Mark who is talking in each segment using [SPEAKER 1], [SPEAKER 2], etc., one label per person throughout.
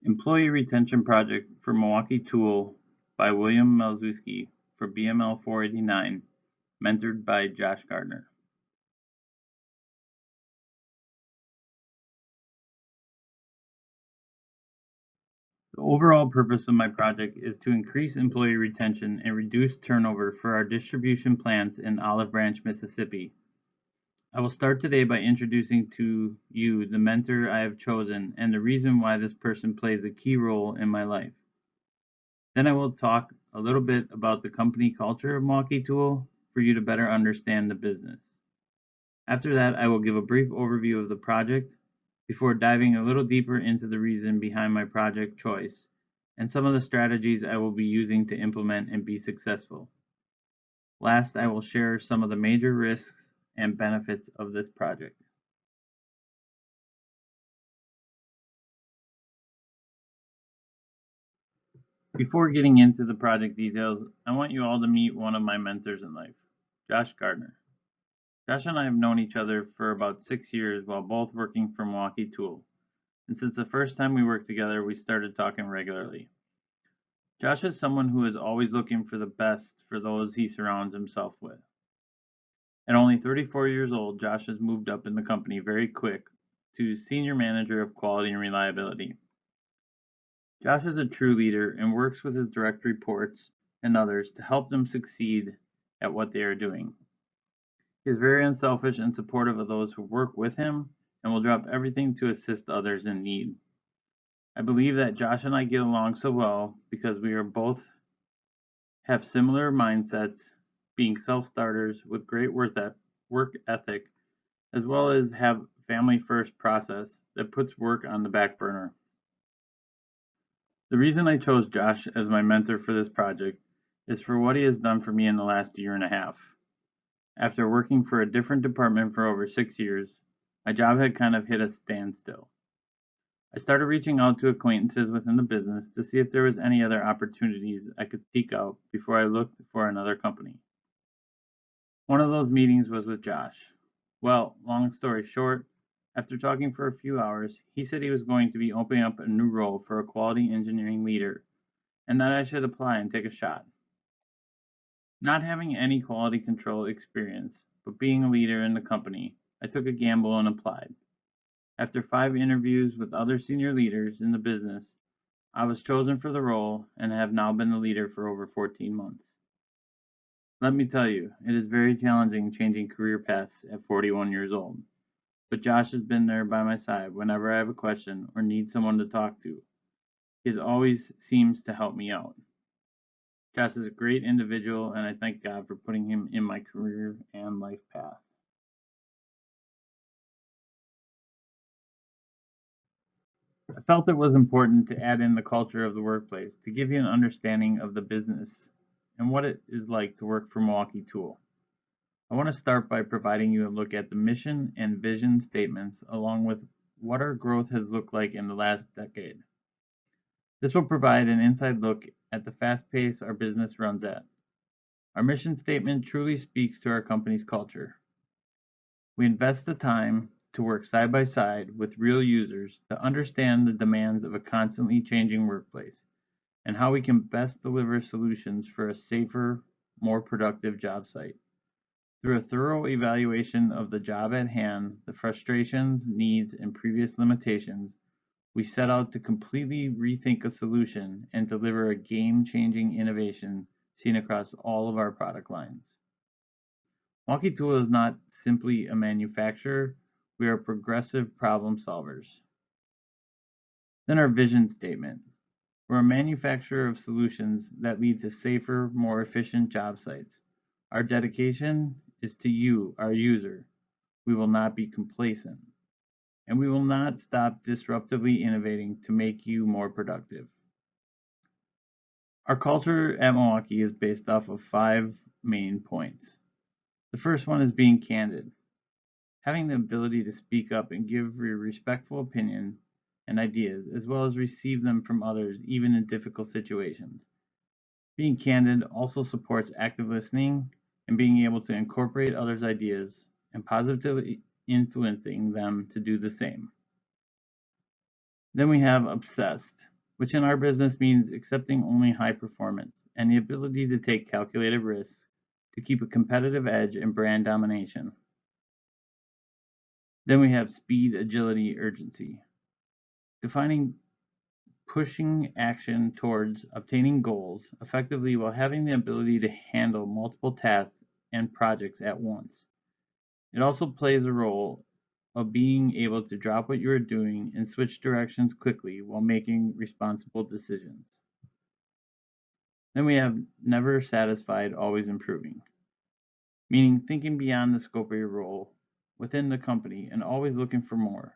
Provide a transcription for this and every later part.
[SPEAKER 1] Employee Retention Project for Milwaukee Tool by William Malzewski for BML 489, mentored by Josh Gardner. The overall purpose of my project is to increase employee retention and reduce turnover for our distribution plants in Olive Branch, Mississippi. I will start today by introducing to you the mentor I have chosen and the reason why this person plays a key role in my life. Then I will talk a little bit about the company culture of Milwaukee Tool for you to better understand the business. After that, I will give a brief overview of the project before diving a little deeper into the reason behind my project choice and some of the strategies I will be using to implement and be successful. Last, I will share some of the major risks and benefits of this project. Before getting into the project details, I want you all to meet one of my mentors in life, Josh Gardner. Josh and I have known each other for about 6 years while both working for Milwaukee Tool, and since the first time we worked together, we started talking regularly. Josh is someone who is always looking for the best for those he surrounds himself with. At only 34 years old, Josh has moved up in the company very quick to Senior Manager of Quality and Reliability. Josh is a true leader and works with his direct reports and others to help them succeed at what they are doing. He is very unselfish and supportive of those who work with him and will drop everything to assist others in need. I believe that Josh and I get along so well because we are both have similar mindsets, being self-starters with great work ethic, as well as have family first process that puts work on the back burner. The reason I chose Josh as my mentor for this project is for what he has done for me in the last year and a half. After working for a different department for over 6 years, my job had kind of hit a standstill. I started reaching out to acquaintances within the business to see if there was any other opportunities I could seek out before I looked for another company. One of those meetings was with Josh. Well, long story short, after talking for a few hours, he said he was going to be opening up a new role for a quality engineering leader and that I should apply and take a shot. Not having any quality control experience, but being a leader in the company, I took a gamble and applied. After 5 interviews with other senior leaders in the business, I was chosen for the role and have now been the leader for over 14 months. Let me tell you, it is very challenging changing career paths at 41 years old. But Josh has been there by my side whenever I have a question or need someone to talk to. He always seems to help me out. Josh is a great individual, and I thank God for putting him in my career and life path. I felt it was important to add in the culture of the workplace to give you an understanding of the business and what it is like to work for Milwaukee Tool. I want to start by providing you a look at the mission and vision statements along with what our growth has looked like in the last decade. This will provide an inside look at the fast pace our business runs at. Our mission statement truly speaks to our company's culture. We invest the time to work side by side with real users to understand the demands of a constantly changing workplace and how we can best deliver solutions for a safer, more productive job site. Through a thorough evaluation of the job at hand, the frustrations, needs, and previous limitations, we set out to completely rethink a solution and deliver a game-changing innovation seen across all of our product lines. Milwaukee Tool is not simply a manufacturer, we are progressive problem solvers. Then our vision statement. We're a manufacturer of solutions that lead to safer, more efficient job sites. Our dedication is to you, our user. We will not be complacent, and we will not stop disruptively innovating to make you more productive. Our culture at Milwaukee is based off of 5 main points. The first one is being candid. Having the ability to speak up and give your respectful opinion and ideas, as well as receive them from others, even in difficult situations. Being candid also supports active listening and being able to incorporate others' ideas and positively influencing them to do the same. Then we have obsessed. which in our business means accepting only high performance and the ability to take calculated risks to keep a competitive edge and brand domination. Then we have speed, agility, urgency. Defining pushing action towards obtaining goals effectively while having the ability to handle multiple tasks and projects at once. It also plays a role of being able to drop what you are doing and switch directions quickly while making responsible decisions. Then we have never satisfied, always improving, meaning thinking beyond the scope of your role within the company and always looking for more.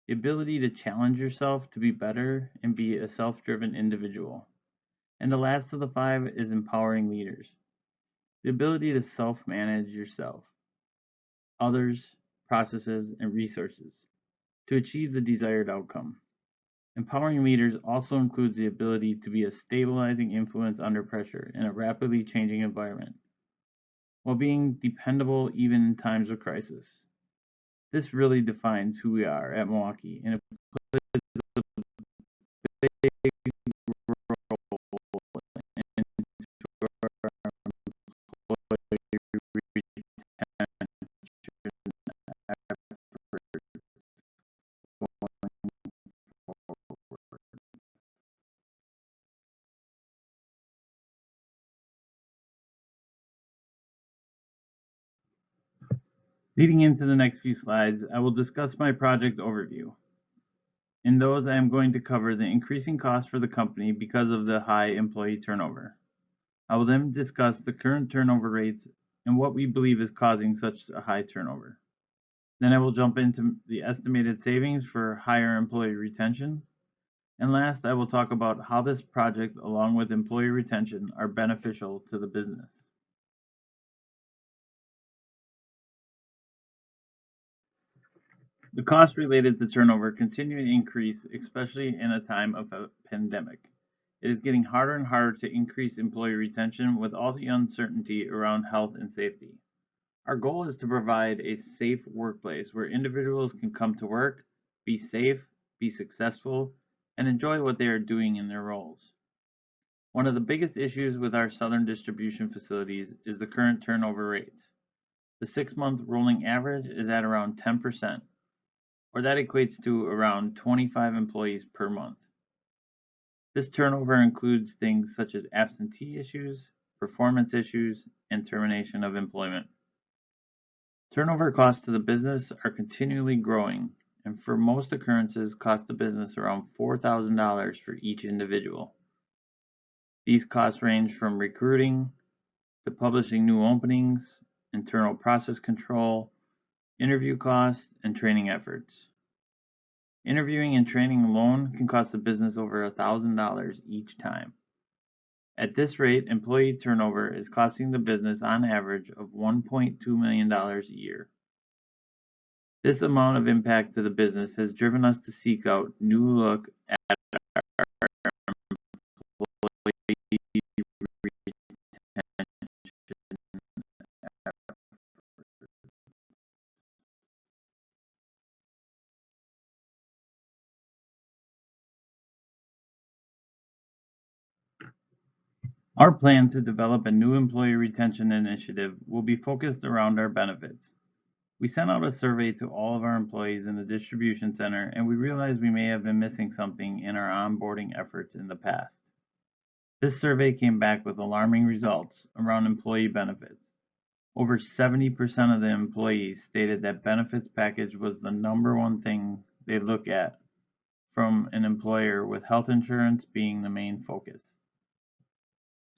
[SPEAKER 1] The ability to challenge yourself to be better and be a self-driven individual. And the last of the 5 is empowering leaders. The ability to self-manage yourself, others, processes, and resources to achieve the desired outcome. Empowering leaders also includes the ability to be a stabilizing influence under pressure in a rapidly changing environment, while being dependable even in times of crisis. This really defines who we are at Milwaukee, and it plays a big role into our employee retention efforts. Leading into the next few slides, I will discuss my project overview. In those, I am going to cover the increasing cost for the company because of the high employee turnover. I will then discuss the current turnover rates and what we believe is causing such a high turnover. Then I will jump into the estimated savings for higher employee retention. And last, I will talk about how this project, along with employee retention, are beneficial to the business. The costs related to turnover continue to increase, especially in a time of a pandemic. It is getting harder and harder to increase employee retention with all the uncertainty around health and safety. Our goal is to provide a safe workplace where individuals can come to work, be safe, be successful, and enjoy what they are doing in their roles. One of the biggest issues with our southern distribution facilities is the current turnover rates. The 6-month rolling average is at around 10%, or that equates to around 25 employees per month. This turnover includes things such as absentee issues, performance issues, and termination of employment. Turnover costs to the business are continually growing, and for most occurrences cost the business around $4,000 for each individual. These costs range from recruiting to publishing new openings, internal process control, interview costs, and training efforts. Interviewing and training alone can cost the business over $1,000 each time. At this rate, employee turnover is costing the business on average of $1.2 million a year. This amount of impact to the business has driven us to seek out new look at our employee retention efforts. Our plan to develop a new employee retention initiative will be focused around our benefits. We sent out a survey to all of our employees in the distribution center, and we realized we may have been missing something in our onboarding efforts in the past. This survey came back with alarming results around employee benefits. Over 70% of the employees stated that benefits package was the number one thing they look at from an employer, with health insurance being the main focus.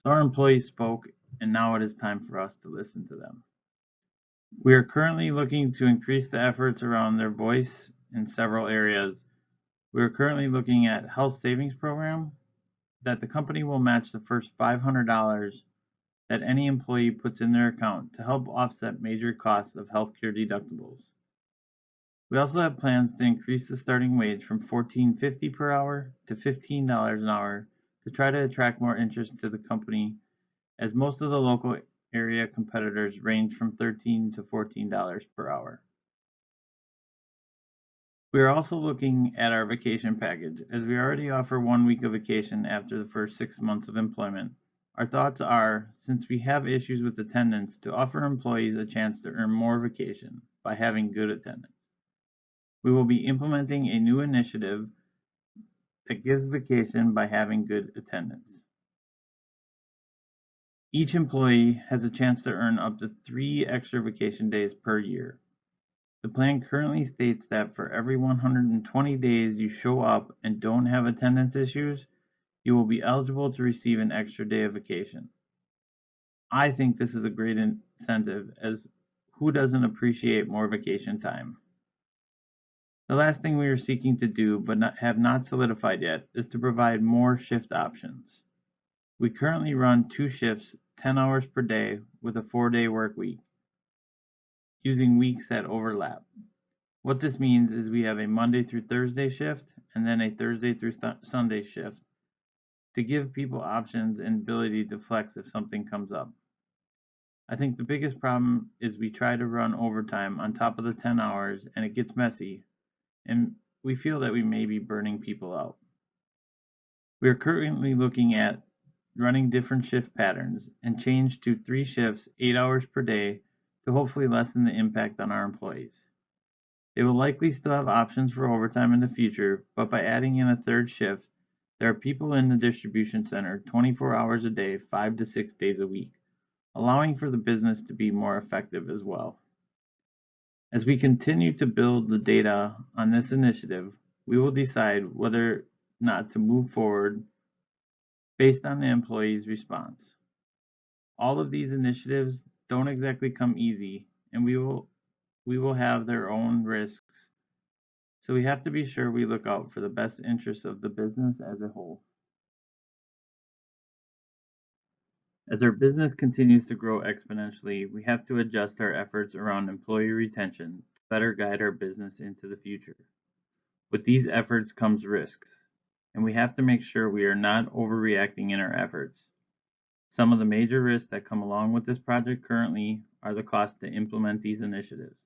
[SPEAKER 1] So our employees spoke, and now it is time for us to listen to them. We are currently looking to increase the efforts around their voice in several areas. We are currently looking at health savings program that the company will match the first $500 that any employee puts in their account to help offset major costs of healthcare deductibles. We also have plans to increase the starting wage from $14.50 per hour to $15 an hour to try to attract more interest to the company, as most of the local area competitors range from $13 to $14 per hour. We are also looking at our vacation package. As we already offer 1 week of vacation after the first 6 months of employment, our thoughts are, since we have issues with attendance, to offer employees a chance to earn more vacation by having good attendance. We will be implementing a new initiative that gives vacation by having good attendance. Each employee has a chance to earn up to 3 extra vacation days per year. The plan currently states that for every 120 days you show up and don't have attendance issues, you will be eligible to receive an extra day of vacation. I think this is a great incentive, as who doesn't appreciate more vacation time? The last thing we are seeking to do, but have not solidified yet, is to provide more shift options. We currently run 2 shifts, 10 hours per day, with a 4-day work week, using weeks that overlap. What this means is we have a Monday through Thursday shift and then a Thursday through Sunday shift to give people options and ability to flex if something comes up. I think the biggest problem is we try to run overtime on top of the 10 hours and it gets messy, and we feel that we may be burning people out. We are currently looking at running different shift patterns and change to 3 shifts, 8 hours per day, to hopefully lessen the impact on our employees. They will likely still have options for overtime in the future, but by adding in a 3rd shift, there are people in the distribution center 24 hours a day, 5 to 6 days a week, allowing for the business to be more effective as well. As we continue to build the data on this initiative, we will decide whether or not to move forward based on the employee's response. All of these initiatives don't exactly come easy, and we will have their own risks, so we have to be sure we look out for the best interests of the business as a whole. As our business continues to grow exponentially, we have to adjust our efforts around employee retention to better guide our business into the future. With these efforts comes risks, and we have to make sure we are not overreacting in our efforts. Some of the major risks that come along with this project currently are the cost to implement these initiatives.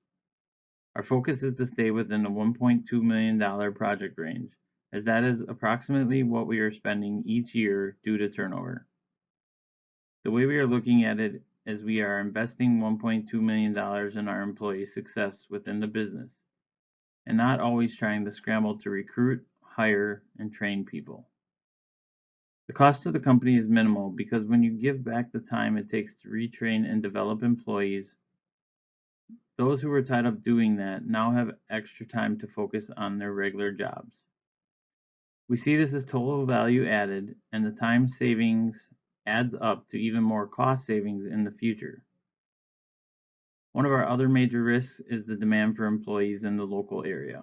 [SPEAKER 1] Our focus is to stay within the $1.2 million project range, as that is approximately what we are spending each year due to turnover. The way we are looking at it is we are investing $1.2 million in our employee success within the business, and not always trying to scramble to recruit, hire, and train people. The cost to the company is minimal because when you give back the time it takes to retrain and develop employees, those who were tied up doing that now have extra time to focus on their regular jobs. We see this as total value added, and the time savings adds up to even more cost savings in the future. One of our other major risks is the demand for employees in the local area.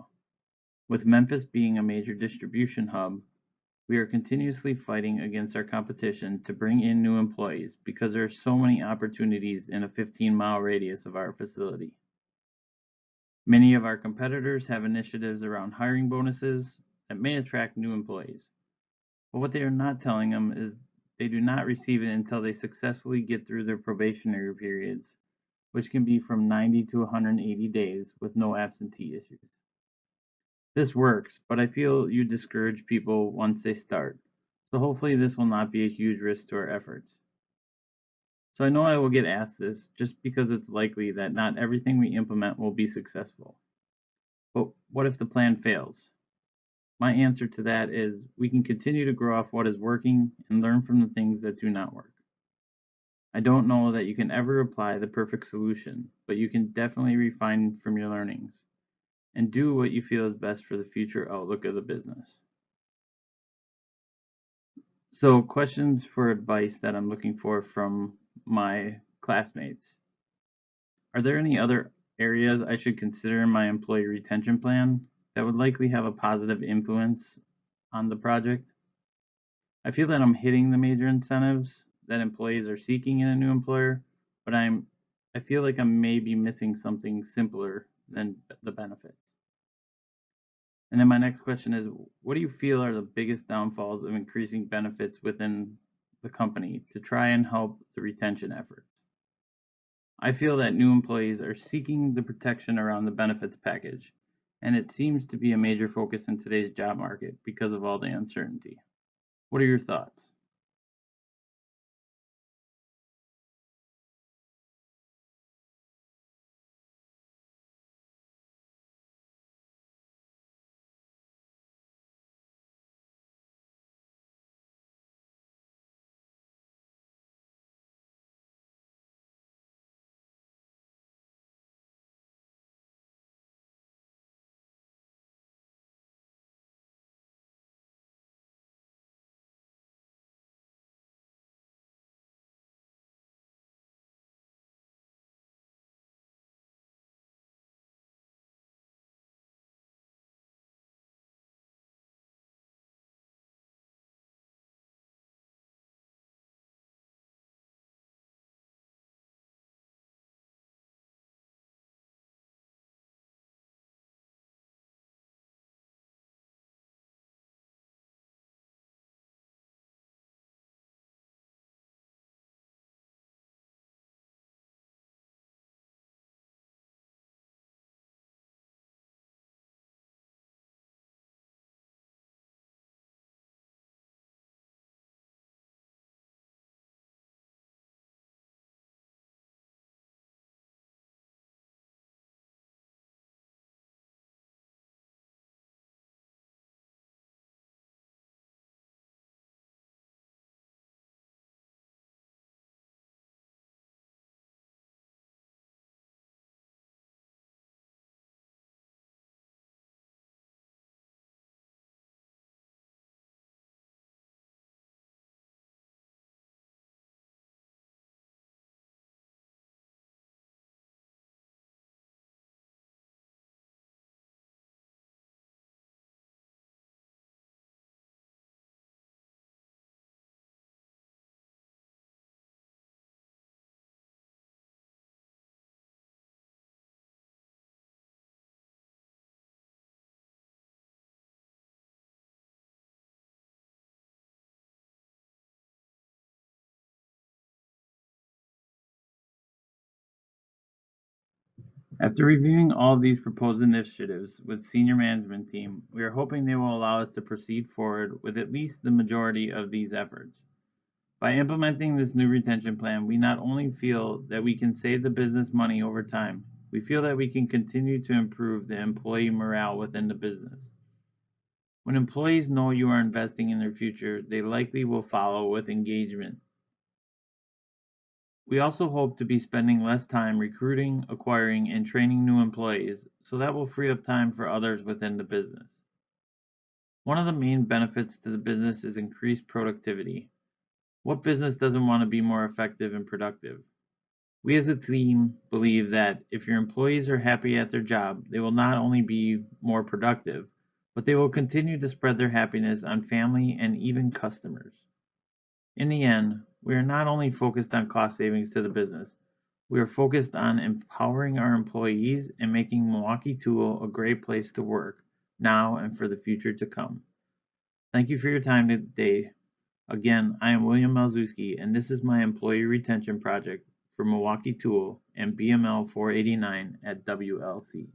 [SPEAKER 1] With Memphis being a major distribution hub, we are continuously fighting against our competition to bring in new employees because there are so many opportunities in a 15-mile radius of our facility. Many of our competitors have initiatives around hiring bonuses that may attract new employees. But what they are not telling them is they do not receive it until they successfully get through their probationary periods, which can be from 90 to 180 days with no absentee issues. This works, but I feel you discourage people once they start, so hopefully this will not be a huge risk to our efforts. So I know I will get asked this just because it's likely that not everything we implement will be successful. But what if the plan fails? My answer to that is we can continue to grow off what is working and learn from the things that do not work. I don't know that you can ever apply the perfect solution, but you can definitely refine from your learnings and do what you feel is best for the future outlook of the business. So, questions for advice that I'm looking for from my classmates. Are there any other areas I should consider in my employee retention plan that would likely have a positive influence on the project? I feel that I'm hitting the major incentives that employees are seeking in a new employer, but I feel like I may be missing something simpler than the benefits. And then my next question is, what do you feel are the biggest downfalls of increasing benefits within the company to try and help the retention efforts? I feel that new employees are seeking the protection around the benefits package, and it seems to be a major focus in today's job market because of all the uncertainty. What are your thoughts? After reviewing all of these proposed initiatives with senior management team, we are hoping they will allow us to proceed forward with at least the majority of these efforts. By implementing this new retention plan, we not only feel that we can save the business money over time, we feel that we can continue to improve the employee morale within the business. When employees know you are investing in their future, they likely will follow with engagement. We also hope to be spending less time recruiting, acquiring, and training new employees, so that will free up time for others within the business. One of the main benefits to the business is increased productivity. What business doesn't want to be more effective and productive? We as a team believe that if your employees are happy at their job, they will not only be more productive, but they will continue to spread their happiness on family and even customers. In the end, we are not only focused on cost savings to the business, we are focused on empowering our employees and making Milwaukee Tool a great place to work now and for the future to come. Thank you for your time today. Again, I am William Malzewski, and this is my employee retention project for Milwaukee Tool and BML 489 at WLC.